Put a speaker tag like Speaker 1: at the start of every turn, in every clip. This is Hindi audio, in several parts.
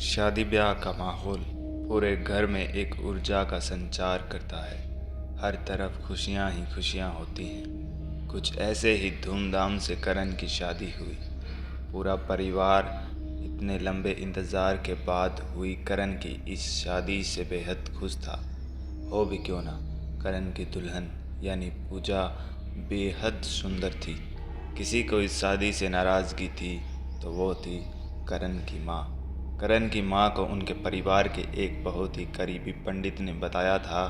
Speaker 1: शादी ब्याह का माहौल पूरे घर में एक ऊर्जा का संचार करता है। हर तरफ खुशियां ही खुशियां होती हैं। कुछ ऐसे ही धूमधाम से करण की शादी हुई। पूरा परिवार इतने लंबे इंतज़ार के बाद हुई करण की इस शादी से बेहद खुश था। हो भी क्यों ना, करण की दुल्हन यानी पूजा बेहद सुंदर थी। किसी को इस शादी से नाराज़गी थी तो वो थी करण की माँ। करण की माँ को उनके परिवार के एक बहुत ही करीबी पंडित ने बताया था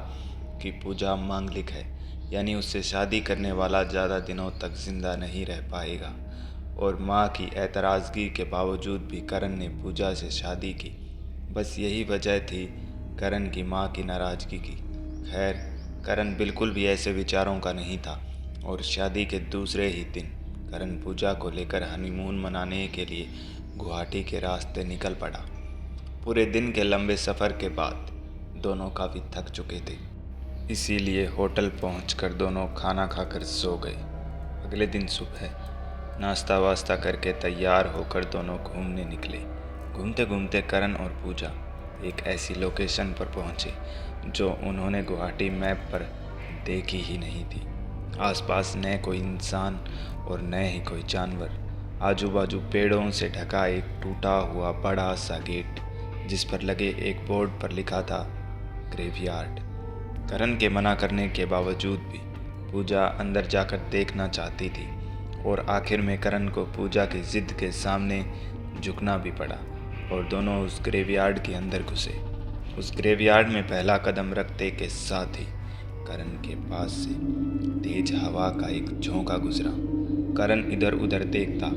Speaker 1: कि पूजा मांगलिक है, यानी उससे शादी करने वाला ज़्यादा दिनों तक जिंदा नहीं रह पाएगा। और माँ की ऐतराज़गी के बावजूद भी करण ने पूजा से शादी की। बस यही वजह थी करण की माँ की नाराज़गी की। खैर, करण बिल्कुल भी ऐसे विचारों का नहीं था और शादी के दूसरे ही दिन करण पूजा को लेकर हनीमून मनाने के लिए गुवाहाटी के रास्ते निकल पड़ा। पूरे दिन के लंबे सफ़र के बाद दोनों काफ़ी थक चुके थे, इसीलिए होटल पहुंचकर दोनों खाना खाकर सो गए। अगले दिन सुबह नाश्ता वास्ता करके तैयार होकर दोनों घूमने निकले। घूमते घूमते करण और पूजा एक ऐसी लोकेशन पर पहुंचे जो उन्होंने गुवाहाटी मैप पर देखी ही नहीं थी। आसपास न कोई इंसान और न ही कोई जानवर। आजू बाजू पेड़ों से ढका एक टूटा हुआ बड़ा सा गेट, जिस पर लगे एक बोर्ड पर लिखा था ग्रेवयार्ड। करण के मना करने के बावजूद भी पूजा अंदर जाकर देखना चाहती थी और आखिर में करण को पूजा की जिद के सामने झुकना भी पड़ा और दोनों उस ग्रेवयार्ड के अंदर घुसे। उस ग्रेवयार्ड में पहला कदम रखते के साथ ही करण के पास से तेज हवा का एक झोंका गुजरा। करण इधर उधर देखता,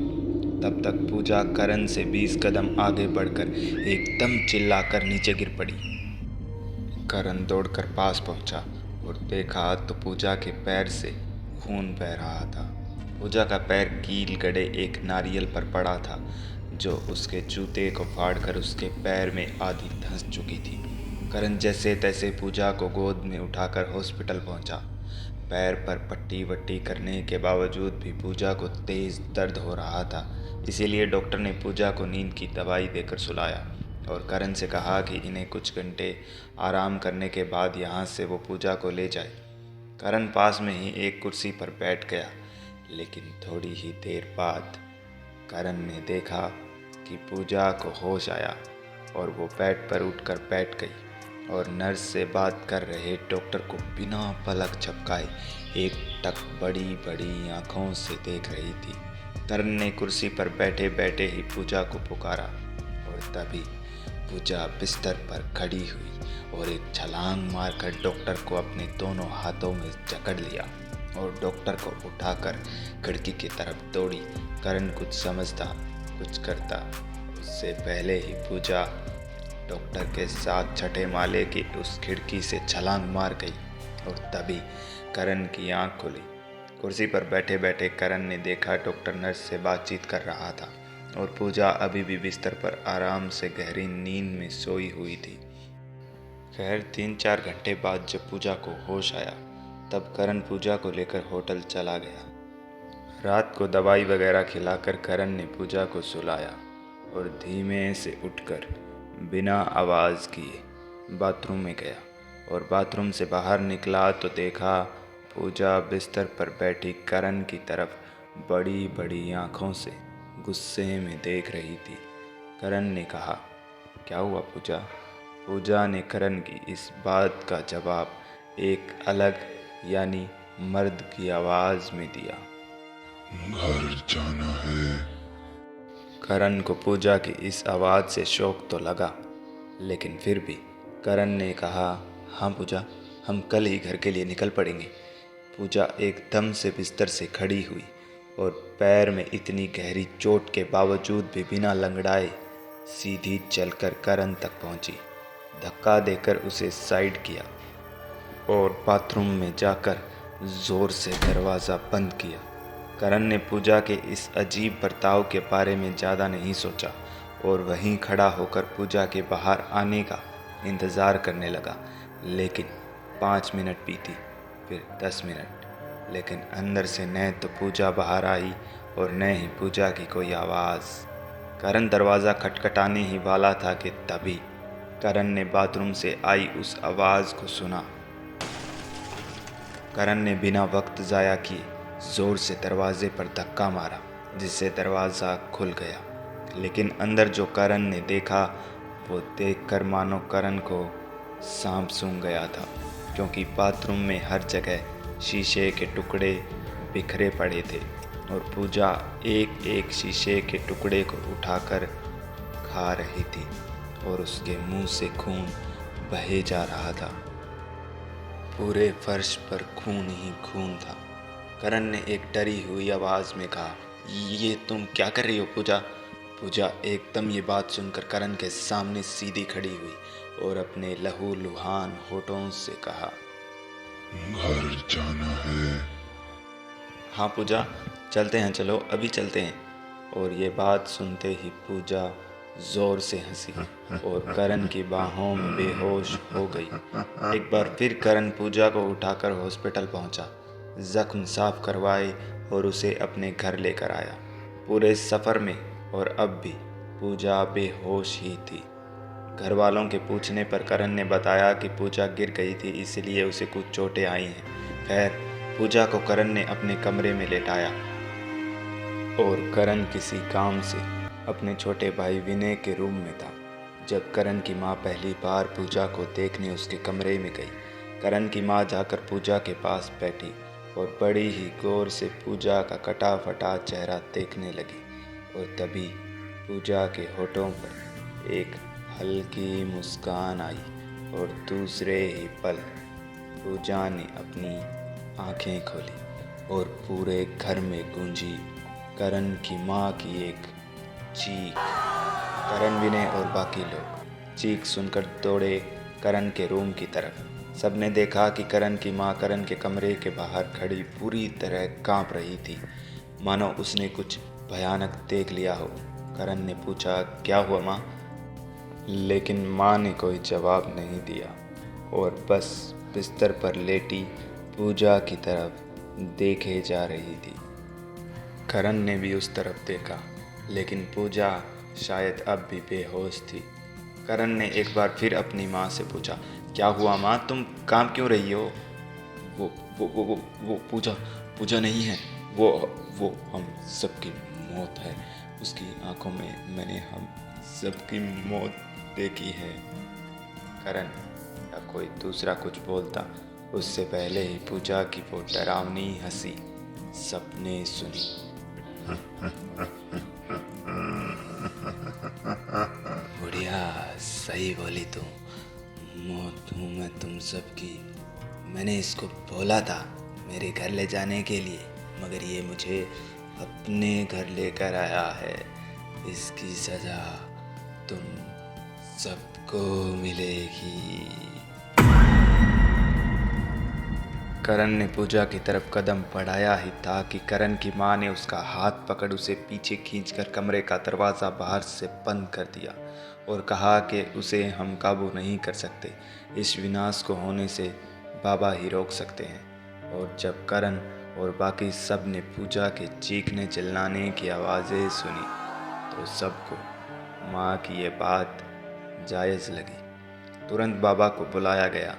Speaker 1: तब तक पूजा करण से 20 कदम आगे बढ़कर एकदम चिल्लाकर नीचे गिर पड़ी। करण दौड़कर पास पहुंचा और देखा तो पूजा के पैर से खून बह रहा था। पूजा का पैर कील गड़े एक नारियल पर पड़ा था, जो उसके जूते को फाड़कर उसके पैर में आधी धंस चुकी थी। करण जैसे तैसे पूजा को गोद में उठाकर हॉस्पिटल पहुंचा। पैर पर पट्टी वट्टी करने के बावजूद भी पूजा को तेज़ दर्द हो रहा था, इसीलिए डॉक्टर ने पूजा को नींद की दवाई देकर सुलाया और करण से कहा कि इन्हें कुछ घंटे आराम करने के बाद यहाँ से वो पूजा को ले जाए। करण पास में ही एक कुर्सी पर बैठ गया, लेकिन थोड़ी ही देर बाद करण ने देखा कि पूजा को होश आया और वो बेड पर उठकर बैठ गई और नर्स से बात कर रहे डॉक्टर को बिना पलक झपकाए एकटक बड़ी बड़ी आंखों से देख रही थी। करण ने कुर्सी पर बैठे बैठे ही पूजा को पुकारा और तभी पूजा बिस्तर पर खड़ी हुई और एक छलांग मारकर डॉक्टर को अपने दोनों हाथों में जकड़ लिया और डॉक्टर को उठाकर खिड़की की तरफ दौड़ी। करण कुछ समझता कुछ करता उससे पहले ही पूजा डॉक्टर के साथ छठे माले की उस खिड़की से छलांग मार गई और तभी करण की आंख खुली। कुर्सी पर बैठे बैठे करण ने देखा डॉक्टर नर्स से बातचीत कर रहा था और पूजा अभी भी बिस्तर पर आराम से गहरी नींद में सोई हुई थी। खैर, 3-4 घंटे बाद जब पूजा को होश आया तब करण पूजा को लेकर होटल चला गया। रात को दवाई वगैरह खिलाकर करण ने पूजा को सुलाया और धीमे से उठकर बिना आवाज़ किए बाथरूम में गया और बाथरूम से बाहर निकला तो देखा पूजा बिस्तर पर बैठी करण की तरफ बड़ी बड़ी आँखों से गुस्से में देख रही थी। करण ने कहा, क्या हुआ पूजा? पूजा ने करण की इस बात का जवाब एक अलग यानी मर्द की आवाज़ में दिया,
Speaker 2: घर जाना है।
Speaker 1: करण को पूजा की इस आवाज़ से शौक तो लगा, लेकिन फिर भी करण ने कहा, हाँ पूजा, हम कल ही घर के लिए निकल पड़ेंगे। पूजा एकदम से बिस्तर से खड़ी हुई और पैर में इतनी गहरी चोट के बावजूद भी बिना लंगड़ाए सीधी चलकर करण तक पहुंची। धक्का देकर उसे साइड किया और बाथरूम में जाकर ज़ोर से दरवाज़ा बंद किया। करण ने पूजा के इस अजीब बर्ताव के बारे में ज़्यादा नहीं सोचा और वहीं खड़ा होकर पूजा के बाहर आने का इंतज़ार करने लगा। लेकिन 5 मिनट बीती, फिर 10 मिनट, लेकिन अंदर से न तो पूजा बाहर आई और न ही पूजा की कोई आवाज़। करण दरवाज़ा खटखटाने ही वाला था कि तभी करण ने बाथरूम से आई उस आवाज़ को सुना। करण ने बिना वक्त ज़ाया किए ज़ोर से दरवाजे पर धक्का मारा, जिससे दरवाज़ा खुल गया। लेकिन अंदर जो करण ने देखा वो देखकर मानो करण को सांप सूंघ गया था, क्योंकि बाथरूम में हर जगह शीशे के टुकड़े बिखरे पड़े थे और पूजा एक एक शीशे के टुकड़े को उठाकर खा रही थी और उसके मुंह से खून बहे जा रहा था। पूरे फर्श पर खून ही खून था। करण ने एक डरी हुई आवाज़ में कहा, ये तुम क्या कर रही हो पूजा? पूजा एकदम ये बात सुनकर करण के सामने सीधी खड़ी हुई और अपने लहू लुहान होठों से कहा,
Speaker 2: घर जाना है।
Speaker 1: हाँ पूजा, चलते हैं, चलो अभी चलते हैं। और ये बात सुनते ही पूजा ज़ोर से हंसी और करण की बाहों में बेहोश हो गई। एक बार फिर करण पूजा को उठाकर हॉस्पिटल पहुंचा, जख्म साफ करवाए और उसे अपने घर लेकर आया। पूरे सफ़र में और अब भी पूजा बेहोश ही थी। घर वालों के पूछने पर करण ने बताया कि पूजा गिर गई थी, इसलिए उसे कुछ चोटें आई हैं। खैर, पूजा को करण ने अपने कमरे में लेटाया और करण किसी काम से अपने छोटे भाई विनय के रूम में था। जब करण की माँ पहली बार पूजा को देखने उसके कमरे में गई, करण की माँ जाकर पूजा के पास बैठी और बड़ी ही गौर से पूजा का कटा फटा चेहरा देखने लगी। और तभी पूजा के होठों पर एक हल्की मुस्कान आई और दूसरे ही पल पूजा ने अपनी आंखें खोली और पूरे घर में गूंजी करण की माँ की एक चीख। करण, विनय और बाकी लोग चीख सुनकर दौड़े करण के रूम की तरफ। सबने देखा कि करण की माँ करण के कमरे के बाहर खड़ी पूरी तरह कांप रही थी, मानो उसने कुछ भयानक देख लिया हो। करण ने पूछा, क्या हुआ माँ? लेकिन माँ ने कोई जवाब नहीं दिया और बस बिस्तर पर लेटी पूजा की तरफ देखे जा रही थी। करण ने भी उस तरफ देखा, लेकिन पूजा शायद अब भी बेहोश थी। करण ने एक बार फिर अपनी माँ से पूछा, क्या हुआ माँ, तुम कांप क्यों रही हो? वो पूजा नहीं है, वो हम सबकी मौत है। उसकी आंखों में मैंने हम सबकी मौत देखी है। करण या कोई दूसरा कुछ बोलता, उससे पहले ही पूजा की वो डरावनी हंसी सबने सुनी। बुढ़िया, सही बोली तुम, मौत हूँ मैं तुम सबकी। मैंने इसको बोला था मेरे घर ले जाने के लिए, मगर ये मुझे अपने घर लेकर आया है। इसकी सजा तुम सबको मिलेगी। करण ने पूजा की तरफ कदम बढ़ाया ही था कि करण की माँ ने उसका हाथ पकड़ उसे पीछे खींचकर कमरे का दरवाज़ा बाहर से बंद कर दिया और कहा कि उसे हम काबू नहीं कर सकते। इस विनाश को होने से बाबा ही रोक सकते हैं। और जब करण और बाकी सब ने पूजा के चीखने चिल्लाने की आवाज़ें सुनी तो सबको माँ की ये बात जायज़ लगी। तुरंत बाबा को बुलाया गया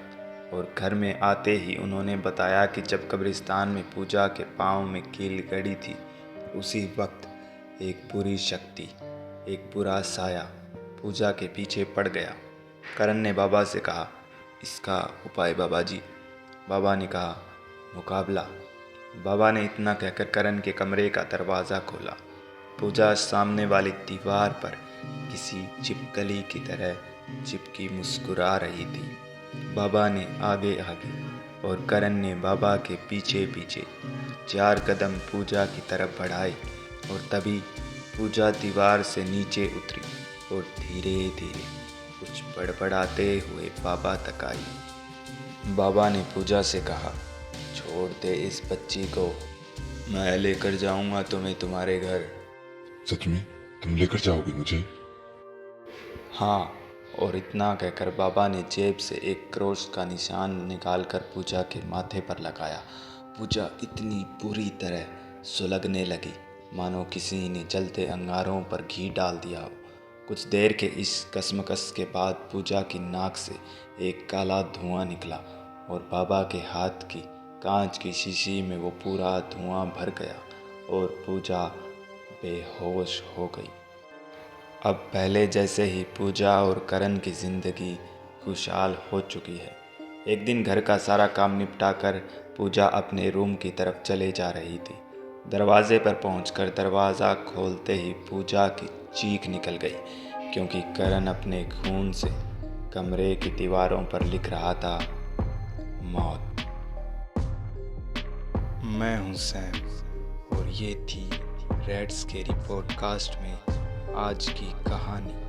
Speaker 1: और घर में आते ही उन्होंने बताया कि जब कब्रिस्तान में पूजा के पाँव में कील गड़ी थी, उसी वक्त एक बुरी शक्ति, एक बुरा साया पूजा के पीछे पड़ गया। करण ने बाबा से कहा, इसका उपाय बाबा जी। बाबा ने कहा, मुकाबला। बाबा ने इतना कहकर करण के कमरे का दरवाज़ा खोला। पूजा सामने वाली दीवार पर किसी छिपकली की तरह चिपकी मुस्कुरा रही थी। बाबा ने आगे आगे और करण ने बाबा के पीछे पीछे 4 कदम पूजा की तरफ बढ़ाए और तभी पूजा दीवार से नीचे उतरी और धीरे धीरे कुछ बड़बड़ाते हुए बाबा तक आई। बाबा ने पूजा से कहा, छोड़ दे इस बच्ची को, मैं लेकर जाऊंगा तुम्हें तुम्हारे घर।
Speaker 2: सच में तुम लेकर जाओगे मुझे?
Speaker 1: हाँ। और इतना कहकर बाबा ने जेब से एक क्रॉस का निशान निकालकर पूजा के माथे पर लगाया। पूजा इतनी बुरी तरह सुलगने लगी मानो किसी ने जलते अंगारों पर घी डाल दिया हो। कुछ देर के इस कसमकस के बाद पूजा की नाक से एक काला धुआं निकला और बाबा के हाथ की कांच की शीशी में वो पूरा धुआं भर गया और पूजा बेहोश हो गई। अब पहले जैसे ही पूजा और करण की ज़िंदगी खुशहाल हो चुकी है। एक दिन घर का सारा काम निपटा कर पूजा अपने रूम की तरफ चले जा रही थी। दरवाजे पर पहुंचकर दरवाज़ा खोलते ही पूजा की चीख निकल गई, क्योंकि करण अपने खून से कमरे की दीवारों पर लिख रहा था, मौत। मैं हूं सैम और ये थी रेड स्केरी पॉडकास्ट में आज की कहानी।